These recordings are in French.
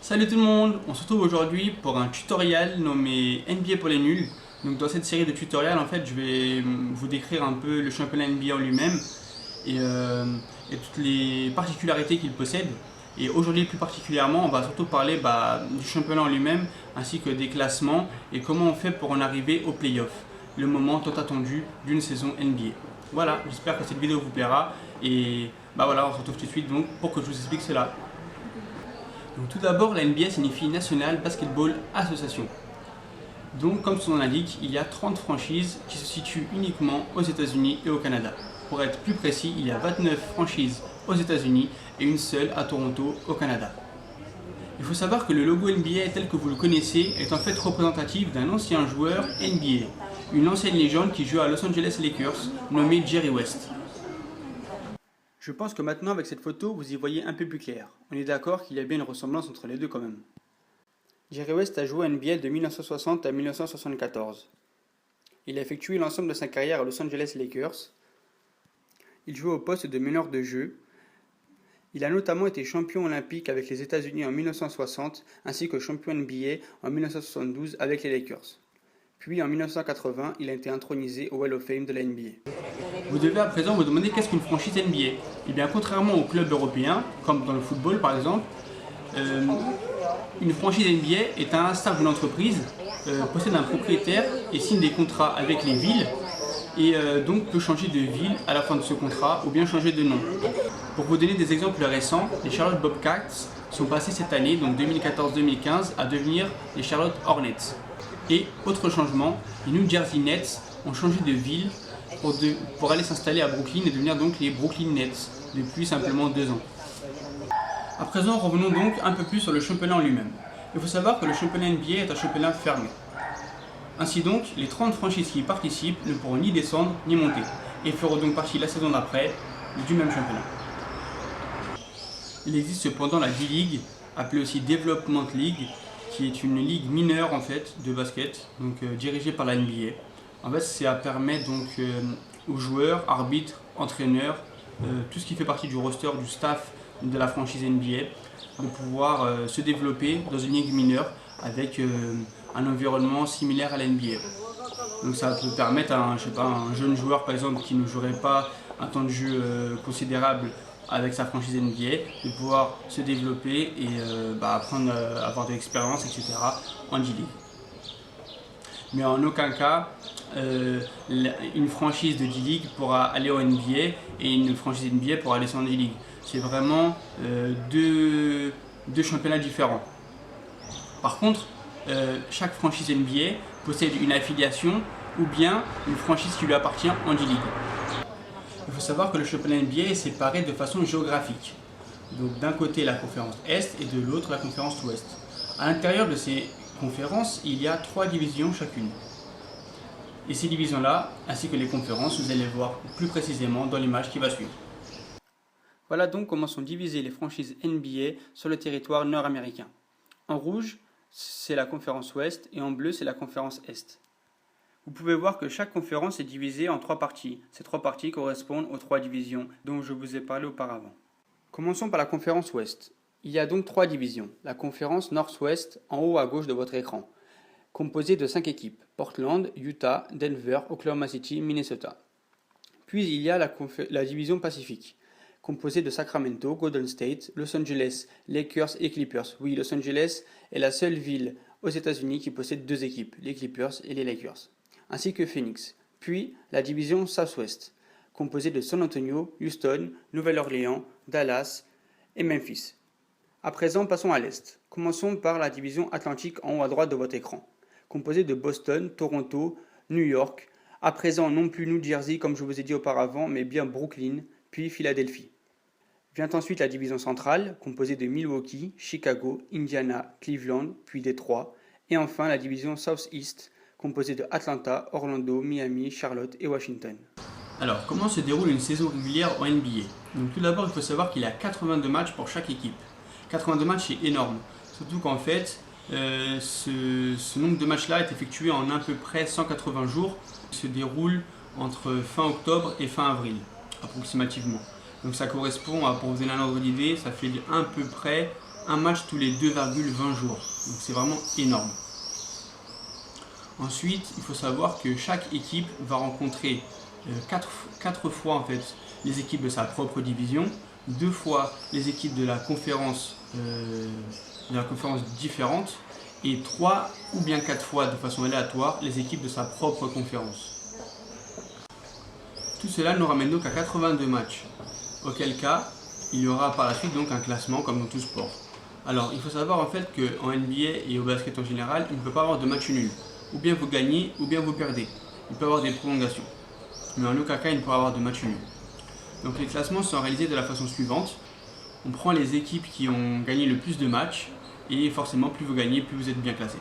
Salut tout le monde, on se retrouve aujourd'hui pour un tutoriel nommé NBA pour les nuls. Donc dans cette série de tutoriels en fait je vais vous décrire un peu le championnat NBA en lui-même et, et toutes les particularités qu'il possède. Et aujourd'hui plus particulièrement on va surtout parler du championnat en lui-même ainsi que des classements et comment on fait pour en arriver aux playoffs, le moment tant attendu d'une saison NBA. Voilà, j'espère que cette vidéo vous plaira et voilà, on se retrouve tout de suite donc pour que je vous explique cela. Donc tout d'abord, la NBA signifie National Basketball Association. Donc comme son nom l'indique, il y a 30 franchises qui se situent uniquement aux États-Unis et au Canada. Pour être plus précis, il y a 29 franchises aux États-Unis et une seule à Toronto au Canada. Il faut savoir que le logo NBA tel que vous le connaissez est en fait représentatif d'un ancien joueur NBA, une ancienne légende qui joue à Los Angeles Lakers nommé Jerry West. Je pense que maintenant avec cette photo vous y voyez un peu plus clair. On est d'accord qu'il y a bien une ressemblance entre les deux quand même. Jerry West a joué à NBA de 1960 à 1974. Il a effectué l'ensemble de sa carrière à Los Angeles Lakers. Il jouait au poste de meneur de jeu. Il a notamment été champion olympique avec les États-Unis en 1960 ainsi que champion NBA en 1972 avec les Lakers. Puis en 1980, il a été intronisé au Hall of Fame de la NBA. Vous devez à présent vous demander qu'est-ce qu'une franchise NBA. Eh bien, contrairement aux clubs européens, comme dans le football par exemple, une franchise NBA est un staff d'une entreprise, possède un propriétaire et signe des contrats avec les villes et donc peut changer de ville à la fin de ce contrat ou bien changer de nom. Pour vous donner des exemples récents, les Charlotte Bobcats sont passés cette année, donc 2014-2015, à devenir les Charlotte Hornets. Et autre changement, les New Jersey Nets ont changé de ville pour aller s'installer à Brooklyn et devenir donc les Brooklyn Nets depuis simplement 2 ans. À présent, revenons donc un peu plus sur le championnat en lui-même. Il faut savoir que le championnat NBA est un championnat fermé. Ainsi donc, les 30 franchises qui y participent ne pourront ni descendre ni monter et feront donc partie la saison d'après du même championnat. Il existe cependant la D-League, appelée aussi Development League, qui est une ligue mineure en fait de basket, donc dirigée par la NBA. En fait, ça permet donc aux joueurs, arbitres, entraîneurs, tout ce qui fait partie du roster, du staff de la franchise NBA, de pouvoir se développer dans une ligue mineure avec un environnement similaire à la NBA. Donc ça peut permettre à un jeune joueur par exemple qui ne jouerait pas un temps de jeu considérable avec sa franchise NBA, de pouvoir se développer et apprendre à avoir de l'expérience, etc. en D-League. Mais en aucun cas, une franchise de D-League pourra aller au NBA et une franchise NBA pourra aller en D-League. C'est vraiment deux championnats différents. Par contre, chaque franchise NBA possède une affiliation ou bien une franchise qui lui appartient en D-League. Il faut savoir que le championnat NBA est séparé de façon géographique. Donc d'un côté la conférence Est et de l'autre la conférence Ouest. À l'intérieur de ces conférences, il y a 3 divisions chacune. Et ces divisions-là, ainsi que les conférences, vous allez voir plus précisément dans l'image qui va suivre. Voilà donc comment sont divisées les franchises NBA sur le territoire nord-américain. En rouge, c'est la conférence Ouest et en bleu, c'est la conférence Est. Vous pouvez voir que chaque conférence est divisée en 3 parties. Ces 3 parties correspondent aux 3 divisions dont je vous ai parlé auparavant. Commençons par la conférence Ouest. Il y a donc 3 divisions. La conférence Nord-Ouest en haut à gauche de votre écran, composée de 5 équipes, Portland, Utah, Denver, Oklahoma City, Minnesota. Puis il y a la division Pacifique, composée de Sacramento, Golden State, Los Angeles, Lakers et Clippers. Oui, Los Angeles est la seule ville aux États-Unis qui possède 2 équipes, les Clippers et les Lakers, ainsi que Phoenix. Puis la division Southwest, composée de San Antonio, Houston, Nouvelle-Orléans, Dallas et Memphis. À présent, passons à l'Est. Commençons par la division Atlantique en haut à droite de votre écran, composée de Boston, Toronto, New York, à présent non plus New Jersey comme je vous ai dit auparavant, mais bien Brooklyn, puis Philadelphie. Vient ensuite la division centrale, composée de Milwaukee, Chicago, Indiana, Cleveland, puis Détroit, et enfin la division Southeast, composée de Atlanta, Orlando, Miami, Charlotte et Washington. Alors, comment se déroule une saison régulière en NBA? Donc tout d'abord, il faut savoir qu'il y a 82 matchs pour chaque équipe. 82 matchs, c'est énorme. Surtout qu'en fait, ce nombre de matchs-là est effectué en à peu près 180 jours. Il se déroule entre fin octobre et fin avril, approximativement. Donc ça correspond à, pour vous donner un ordre d'idée, ça fait à peu près un match tous les 2,20 jours. Donc c'est vraiment énorme. Ensuite, il faut savoir que chaque équipe va rencontrer 4 fois en fait, les équipes de sa propre division, 2 fois les équipes de la conférence différente et 3 ou bien 4 fois de façon aléatoire les équipes de sa propre conférence. Tout cela nous ramène donc à 82 matchs, auquel cas il y aura par la suite donc un classement comme dans tout sport. Alors il faut savoir en fait qu'en NBA et au basket en général, il ne peut pas avoir de match nul. Ou bien vous gagnez ou bien vous perdez. Il peut y avoir des prolongations. Mais en aucun cas il ne pourra avoir de match nul. Donc les classements sont réalisés de la façon suivante. On prend les équipes qui ont gagné le plus de matchs et forcément plus vous gagnez, plus vous êtes bien classé.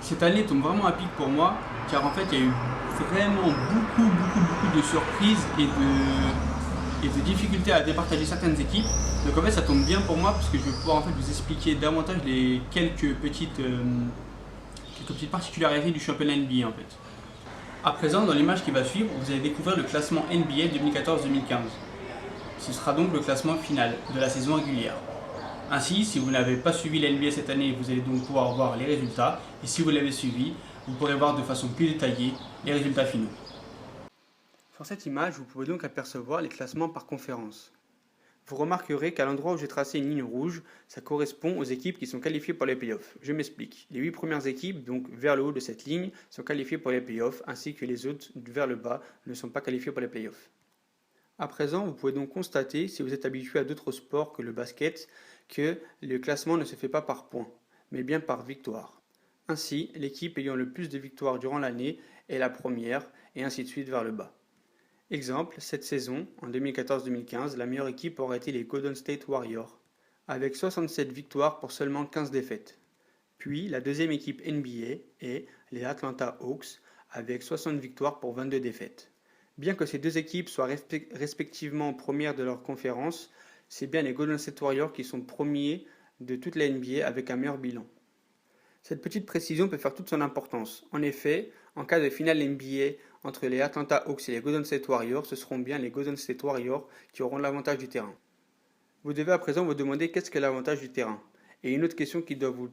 Cette année tombe vraiment à pic pour moi car en fait il y a eu vraiment beaucoup de surprises et de difficultés à départager certaines équipes. Donc en fait ça tombe bien pour moi parce que je vais pouvoir en fait vous expliquer davantage les quelques petites particularités du championnat NBA en fait. À présent, dans l'image qui va suivre, vous allez découvrir le classement NBA 2014-2015. Ce sera donc le classement final de la saison régulière. Ainsi, si vous n'avez pas suivi la NBA cette année, vous allez donc pouvoir voir les résultats. Et si vous l'avez suivi, vous pourrez voir de façon plus détaillée les résultats finaux. Sur cette image, vous pouvez donc apercevoir les classements par conférence. Vous remarquerez qu'à l'endroit où j'ai tracé une ligne rouge, ça correspond aux équipes qui sont qualifiées pour les playoffs. Je m'explique. Les 8 premières équipes, donc vers le haut de cette ligne, sont qualifiées pour les playoffs, ainsi que les autres vers le bas ne sont pas qualifiées pour les playoffs. À présent, vous pouvez donc constater, si vous êtes habitué à d'autres sports que le basket, que le classement ne se fait pas par points, mais bien par victoire. Ainsi, l'équipe ayant le plus de victoires durant l'année est la première, et ainsi de suite vers le bas. Exemple, cette saison, en 2014-2015, la meilleure équipe aurait été les Golden State Warriors, avec 67 victoires pour seulement 15 défaites. Puis, la deuxième équipe NBA est les Atlanta Hawks, avec 60 victoires pour 22 défaites. Bien que ces deux équipes soient respectivement premières de leur conférence, c'est bien les Golden State Warriors qui sont premiers de toute la NBA avec un meilleur bilan. Cette petite précision peut faire toute son importance. En effet, en cas de finale NBA entre les Atlanta Hawks et les Golden State Warriors, ce seront bien les Golden State Warriors qui auront l'avantage du terrain. Vous devez à présent vous demander qu'est-ce que l'avantage du terrain. Et une autre question qui doit vous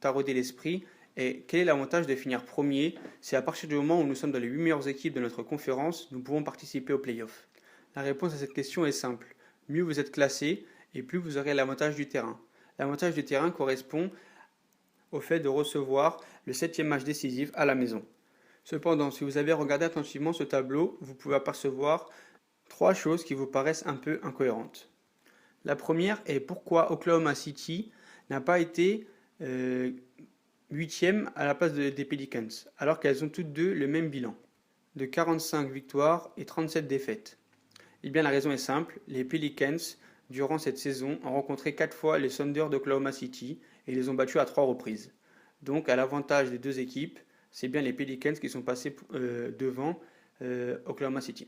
tarauder l'esprit est quel est l'avantage de finir premier si à partir du moment où nous sommes dans les 8 meilleures équipes de notre conférence, nous pouvons participer aux playoffs. La réponse à cette question est simple. Mieux vous êtes classé et plus vous aurez l'avantage du terrain. L'avantage du terrain correspond au fait de recevoir le 7e match décisif à la maison. Cependant, si vous avez regardé attentivement ce tableau, vous pouvez apercevoir 3 choses qui vous paraissent un peu incohérentes. La première est pourquoi Oklahoma City n'a pas été 8e à la place des Pelicans, alors qu'elles ont toutes deux le même bilan, de 45 victoires et 37 défaites. Eh bien la raison est simple, les Pelicans, durant cette saison, ont rencontré 4 fois les Thunder d'Oklahoma City et les ont battus à 3 reprises. Donc à l'avantage des deux équipes, c'est bien les Pelicans qui sont passés devant Oklahoma City.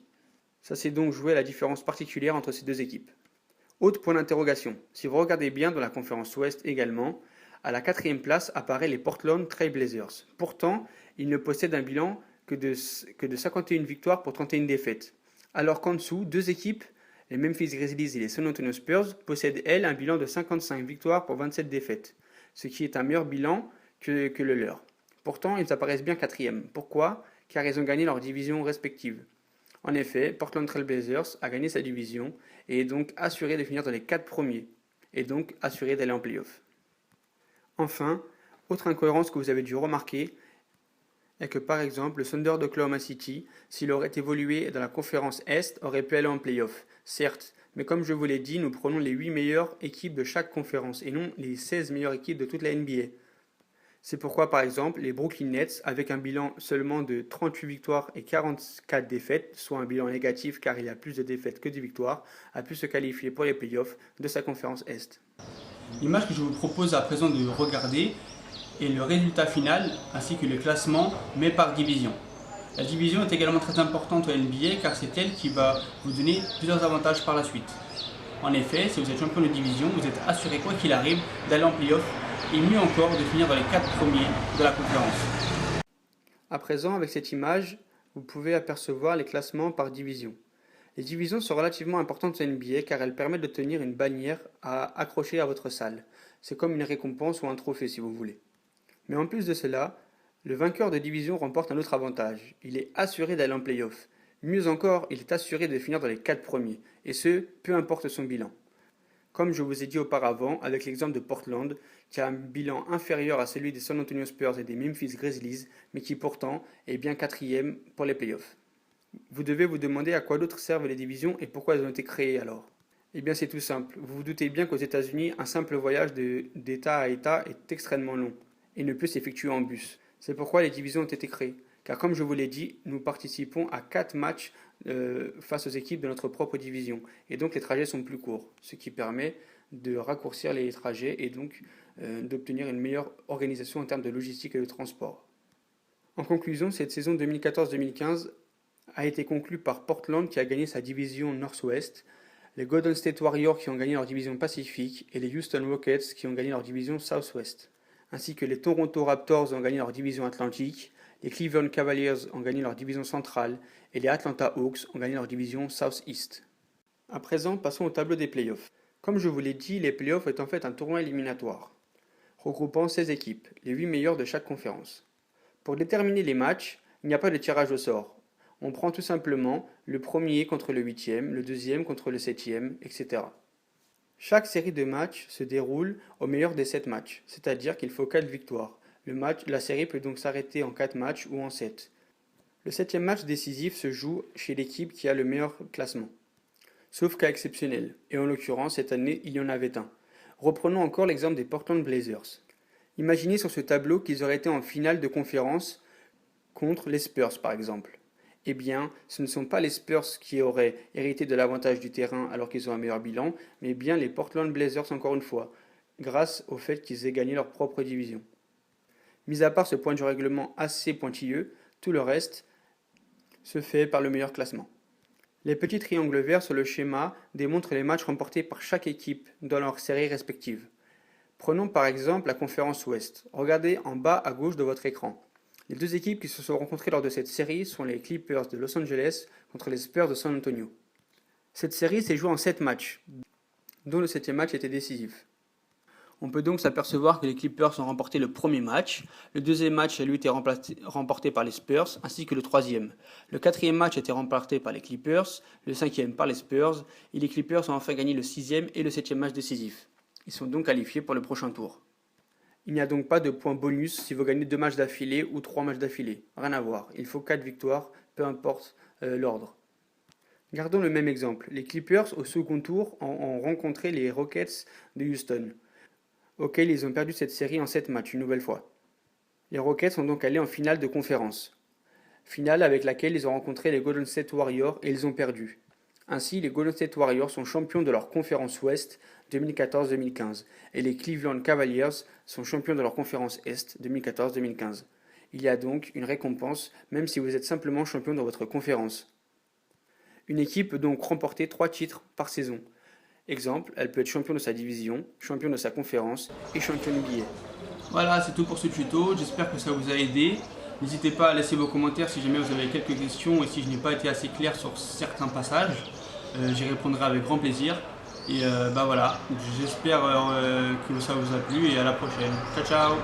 Ça c'est donc joué à la différence particulière entre ces deux équipes. Autre point d'interrogation, si vous regardez bien dans la conférence Ouest également, à la 4e place apparaît les Portland Trail Blazers. Pourtant, ils ne possèdent un bilan que de 51 victoires pour 31 défaites. Alors qu'en dessous, deux équipes, les Memphis Grizzlies et les San Antonio Spurs, possèdent elles un bilan de 55 victoires pour 27 défaites, ce qui est un meilleur bilan que le leur. Pourtant, ils apparaissent bien 4e. Pourquoi ? Car ils ont gagné leur division respective. En effet, Portland Trail Blazers a gagné sa division et est donc assuré de finir dans les 4 premiers, et donc assuré d'aller en play-off. Enfin, autre incohérence que vous avez dû remarquer est que par exemple le Thunder d'Oklahoma City, s'il aurait évolué dans la conférence Est, aurait pu aller en play-off, certes, mais comme je vous l'ai dit, nous prenons les 8 meilleures équipes de chaque conférence et non les 16 meilleures équipes de toute la NBA. C'est pourquoi par exemple les Brooklyn Nets, avec un bilan seulement de 38 victoires et 44 défaites, soit un bilan négatif car il y a plus de défaites que de victoires, a pu se qualifier pour les playoffs de sa conférence Est. L'image que je vous propose à présent de regarder est le résultat final ainsi que le classement mais par division. La division est également très importante au NBA car c'est elle qui va vous donner plusieurs avantages par la suite. En effet, si vous êtes champion de division, vous êtes assuré quoi qu'il arrive d'aller en play-off et mieux encore de finir dans les 4 premiers de la conférence. À présent, avec cette image, vous pouvez apercevoir les classements par division. Les divisions sont relativement importantes en NBA car elles permettent d'obtenir une bannière à accrocher à votre salle. C'est comme une récompense ou un trophée si vous voulez. Mais en plus de cela, le vainqueur de division remporte un autre avantage. Il est assuré d'aller en playoff. Mieux encore, il est assuré de finir dans les 4 premiers, et ce, peu importe son bilan. Comme je vous ai dit auparavant, avec l'exemple de Portland, qui a un bilan inférieur à celui des San Antonio Spurs et des Memphis Grizzlies, mais qui pourtant est bien quatrième pour les playoffs. Vous devez vous demander à quoi d'autre servent les divisions et pourquoi elles ont été créées alors. Eh bien c'est tout simple, vous vous doutez bien qu'aux États-Unis, un simple voyage d'État à État est extrêmement long et ne peut s'effectuer en bus. C'est pourquoi les divisions ont été créées. Car comme je vous l'ai dit, nous participons à 4 matchs face aux équipes de notre propre division. Et donc les trajets sont plus courts, ce qui permet de raccourcir les trajets et donc d'obtenir une meilleure organisation en termes de logistique et de transport. En conclusion, cette saison 2014-2015 a été conclue par Portland qui a gagné sa division Nord-Ouest, les Golden State Warriors qui ont gagné leur division Pacifique et les Houston Rockets qui ont gagné leur division Southwest, ainsi que les Toronto Raptors ont gagné leur division Atlantique, les Cleveland Cavaliers ont gagné leur division centrale et les Atlanta Hawks ont gagné leur division Southeast. À présent, passons au tableau des playoffs. Comme je vous l'ai dit, les playoffs est en fait un tournoi éliminatoire, regroupant 16 équipes, les 8 meilleures de chaque conférence. Pour déterminer les matchs, il n'y a pas de tirage au sort. On prend tout simplement le premier contre le huitième, le deuxième contre le septième, etc. Chaque série de matchs se déroule au meilleur des 7 matchs, c'est-à-dire qu'il faut 4 victoires. La série peut donc s'arrêter en 4 matchs ou en 7. Le 7e match décisif se joue chez l'équipe qui a le meilleur classement. Sauf cas exceptionnel, et en l'occurrence cette année il y en avait un. Reprenons encore l'exemple des Portland Blazers. Imaginez sur ce tableau qu'ils auraient été en finale de conférence contre les Spurs par exemple. Eh bien, ce ne sont pas les Spurs qui auraient hérité de l'avantage du terrain alors qu'ils ont un meilleur bilan, mais bien les Portland Blazers encore une fois, grâce au fait qu'ils aient gagné leur propre division. Mis à part ce point du règlement assez pointilleux, tout le reste se fait par le meilleur classement. Les petits triangles verts sur le schéma démontrent les matchs remportés par chaque équipe dans leurs séries respectives. Prenons par exemple la conférence Ouest. Regardez en bas à gauche de votre écran. Les deux équipes qui se sont rencontrées lors de cette série sont les Clippers de Los Angeles contre les Spurs de San Antonio. Cette série s'est jouée en 7 matchs, dont le 7e match était décisif. On peut donc s'apercevoir que les Clippers ont remporté le premier match, le deuxième match a lui été remporté par les Spurs, ainsi que le troisième. Le quatrième match a été remporté par les Clippers, le cinquième par les Spurs, et les Clippers ont enfin gagné le sixième et le septième match décisif. Ils sont donc qualifiés pour le prochain tour. Il n'y a donc pas de points bonus si vous gagnez 2 matchs d'affilée ou 3 matchs d'affilée. Rien à voir, il faut 4 victoires, peu importe l'ordre. Gardons le même exemple. Les Clippers au second tour ont rencontré les Rockets de Houston, auxquels ils ont perdu cette série en 7 matchs une nouvelle fois. Les Rockets sont donc allés en finale de conférence. Finale avec laquelle ils ont rencontré les Golden State Warriors et ils ont perdu. Ainsi, les Golden State Warriors sont champions de leur conférence Ouest 2014-2015 et les Cleveland Cavaliers sont champions de leur conférence Est 2014-2015. Il y a donc une récompense même si vous êtes simplement champion de votre conférence. Une équipe peut donc remporter 3 titres par saison. Exemple, elle peut être champion de sa division, champion de sa conférence et champion NBA. Voilà, c'est tout pour ce tuto, j'espère que ça vous a aidé. N'hésitez pas à laisser vos commentaires si jamais vous avez quelques questions et si je n'ai pas été assez clair sur certains passages. J'y répondrai avec grand plaisir. Et voilà, j'espère que ça vous a plu et à la prochaine. Ciao ciao.